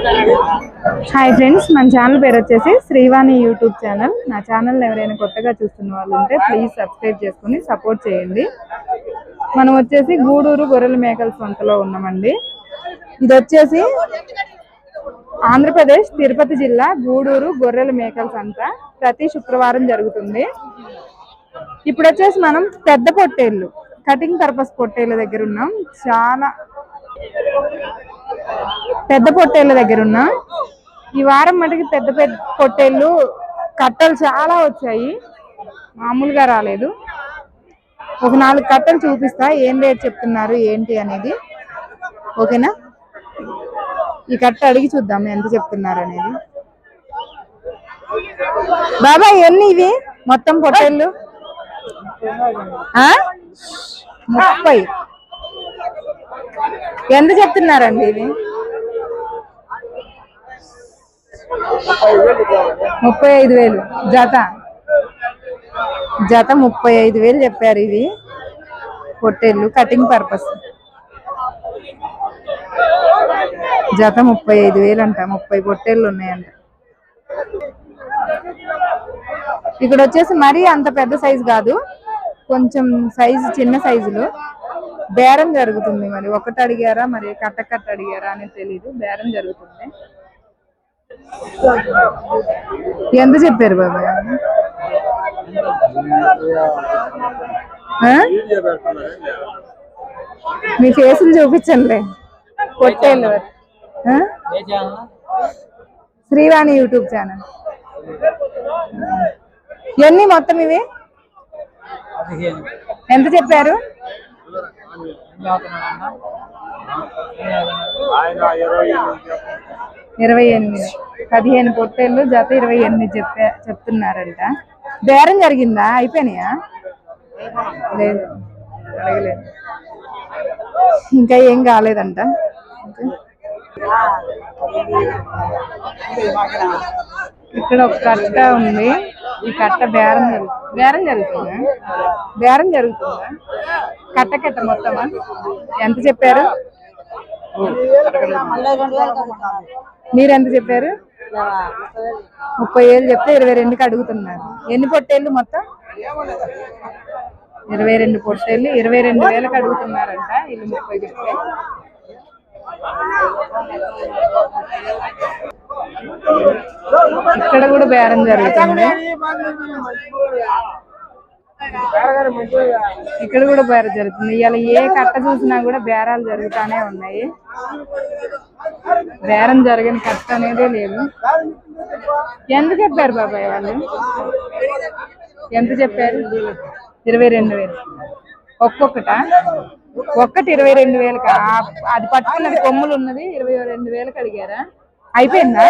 Hi friends, మన channel పేరు వచ్చేసి శ్రీవాణి యూట్యూబ్ ఛానల్. నా ఛానల్ ఎవరైనా కొత్తగా చూస్తున్న వాళ్ళు ఉంటే ప్లీజ్ సబ్స్క్రైబ్ చేసుకుని సపోర్ట్ చేయండి. మనం వచ్చేసి గూడూరు గొర్రెల మేకల సంతలో ఉన్నామండి. ఇది వచ్చేసి ఆంధ్రప్రదేశ్ తిరుపతి జిల్లా గూడూరు గొర్రెల మేకల సంత ప్రతి శుక్రవారం జరుగుతుంది. ఇప్పుడు వచ్చేసి మనం పెద్ద పొట్టేళ్ళు కటింగ్ పర్పస్ పొట్టేళ్ళ దగ్గర ఉన్నాం. చాలా పెద్ద పొట్టేళ్ళ దగ్గర ఉన్నాం. ఈ వారం మటుకి పెద్ద పెద్ద పొట్టేళ్ళు కట్టలు చాలా వచ్చాయి, మామూలుగా రాలేదు. ఒక 4 కట్టలు చూపిస్తా, ఏం రేట్ చెప్తున్నారు ఏంటి అనేది. ఓకేనా? ఈ కట్ట అడిగి చూద్దాం ఎంత చెప్తున్నారు అనేది. బాబాయ్ ఎన్ని ఇవి మొత్తం పొట్టేళ్ళు? 30. ఎంత చెప్తున్నారండి ఇవి? 35,000 జత. 35,000 చెప్పారు. ఇవి పొట్టేళ్ళు కటింగ్ పర్పస్. జత 35,000 అంట. 30 పొట్టేళ్ళు ఉన్నాయంట. ఇక్కడ వచ్చేసి మరీ అంత పెద్ద సైజు కాదు, కొంచెం సైజు చిన్న సైజులో బేరం జరుగుతుంది. మరి ఒకటి అడిగారా మరి కట్ట అడిగారా అనేది తెలీదు. బేరం జరుగుతుంది. ఎంత చెప్పారు బాబాయ్? మీ ఫేసులు చూపించండి. పొట్టేళ్ళు శ్రీవాణి యూట్యూబ్ ఛానల్. ఎన్ని మొత్తం ఇవి? ఎంత చెప్పారు? 28. 15 పొట్టేళ్ళు జత 28 చెప్తున్నారంట. బేరం జరిగిందా? అయిపోయినాయా? లేదు, అడగలేదు. ఇంకా ఏం కాలేదంట. ఇక్కడ ఒక కట్ట ఉంది. ఈ కట్ట బేరం జరుగుతుందా? కట్ట మొత్తమా? ఎంత చెప్పారు? మీరు ఎంత చెప్పారు? 30,000 చెప్తే 22కి అడుగుతున్నారు. ఎన్ని పొట్టేళ్ళు మొత్తం? 22 పొట్టేళ్ళు 22,000కి అడుగుతున్నారంట. వీళ్ళు 30 చెప్తే. ఇక్కడ కూడా బేరం జరుగుతుంది. ఇవాళ ఏ కట్ట చూసినా కూడా బేరాలు జరుగుతానే ఉన్నాయి. బేరం జరగని కట్ట అనేదే లేదు. ఎంత చెప్పారు బాబాయ్ వాళ్ళు? ఎంత చెప్పారు? 22,000 ఒక్కొక్కట. ఒక్కటి 22,000కా? అది పట్టుకున్నది కొమ్ములు ఉన్నది 22,000కి అడిగారా? అయిపోయిందా?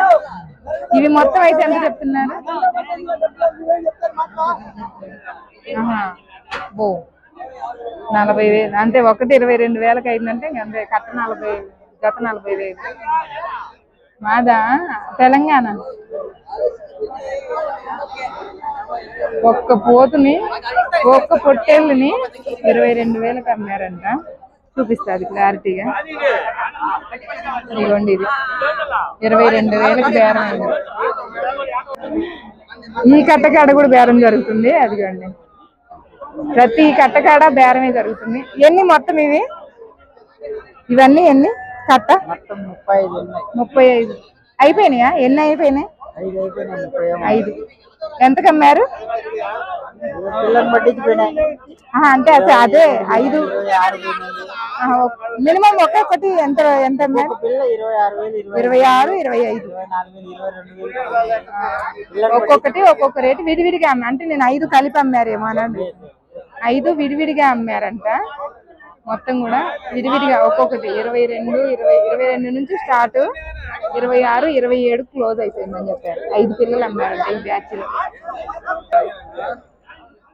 ఇవి మొత్తం అయితే ఎంత చెప్తున్నారు? 40,000. అంటే ఒకటి 22,000కి అయిందంటే అంతే. కట్ట 40,000 జత 40,000. మాదా తెలంగాణ. ఒక్క పొట్టేళ్ళని 22,000కి అమ్మారంట. చూపిస్తుంది క్లారిటీగా. ఇదిగోండి, ఇది 22,000కి బేరం అయింది. ఈ కట్టకాడ కూడా బేరం జరుగుతుంది. అదిగోండి, ప్రతి కట్టకాడ బేరమే జరుగుతుంది. ఎన్ని మొత్తం ఇవి? ఇవన్నీ ఎన్ని కట్ట? 35. అయిపోయినాయా? ఎన్ని అయిపోయినాయి? 5. ఎంతకు అమ్మారు? అంటే అదే 5 మినిమం. ఒక్కొక్కటి ఎంత అమ్మారు? 26, 25. ఒక్కొక్కటి ఒక్కొక్క రేటు విడివిడిగా అమ్మారు. అంటే నేను 5 కలిపి అమ్మారేమో అనండి. 5 విడివిడిగా అమ్మారంట. మొత్తం కూడా విడివిడిగా ఒక్కొక్కటి 22 నుంచి స్టార్ట్, 26, 27 క్లోజ్ అయిపోయిందని చెప్పారు. 5 పిల్లలు అమ్మారంట ఈ బ్యాచ్ లో.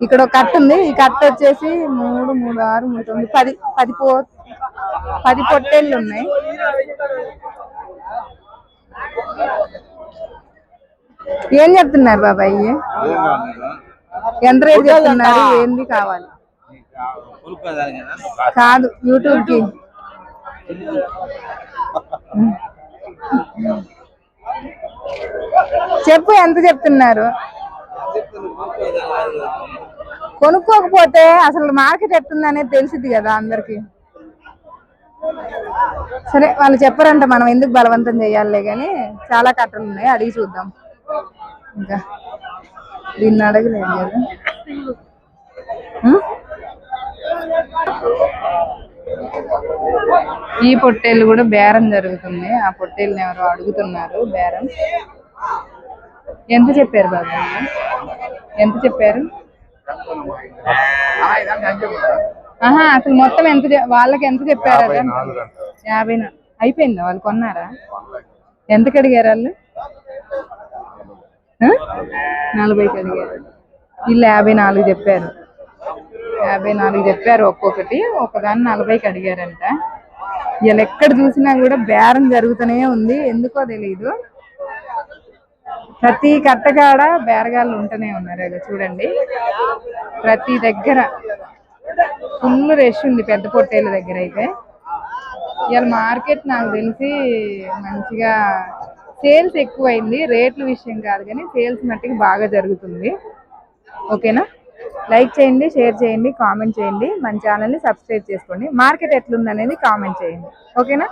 ఇక్కడ ఒక కట్ట ఉంది. ఈ కట్ట వచ్చేసి 3, 3, 6, 3, 9, 10 పొట్టేళ్ళు ఉన్నాయి. ఏం చెప్తున్నారు బాబాయ్? ఎంత రేట్ చెప్తున్నారు? ఏంది కావాలి? కాదు, యూట్యూబ్ కి. చెప్పు ఎంత చెప్తున్నారు? కొనుక్కోకపోతే అసలు మార్కెట్ ఎట్టుంది అనేది తెలిసిద్ది కదా అందరికి. సరే వాళ్ళు చెప్పరంట, మనం ఎందుకు బలవంతం చేయాలే కానీ చాలా కట్టలు ఉన్నాయి, అడిగి చూద్దాం. ఇంకా దీన్ని అడగలేదు కదా. ఈ పొట్టేళ్ళు కూడా బేరం జరుగుతుంది. ఆ పొట్టేళ్ళని ఎవరో అడుగుతున్నారు బేరం. ఎంత చెప్పారు బాబు? ఎంత చెప్పారు? ఆహా, అసలు మొత్తం ఎంత వాళ్ళకి ఎంత చెప్పారు? 50. అయిపోయిందా? వాళ్ళు కొన్నారా? ఎంతకు అడిగారు వాళ్ళు? 40కి అడిగారు. వీళ్ళు 54 చెప్పారు. 54 చెప్పారు ఒక్కొక్కటి. ఒకదాన్ని 40కి అడిగారంట. వీళ్ళు ఎక్కడ చూసినా కూడా బేరం జరుగుతూనే ఉంది, ఎందుకో తెలీదు. ప్రతి కట్టకాడ బేరగాళ్ళు ఉంటూనే ఉన్నారు. ఇలా చూడండి, ప్రతి దగ్గర ఫుల్ రష్ ఉంది పెద్ద పొట్టేళ్ళ దగ్గర అయితే. ఇవాళ మార్కెట్ నాకు తెలిసి మంచిగా సేల్స్ ఎక్కువైంది, రేట్ల విషయం కాదు కానీ సేల్స్ మట్టికి బాగా జరుగుతుంది. ఓకేనా? లైక్ చేయండి, షేర్ చేయండి, కామెంట్ చేయండి, మన ఛానల్ని సబ్స్క్రైబ్ చేసుకోండి. మార్కెట్ ఎట్లుందనేది కామెంట్ చేయండి. ఓకేనా?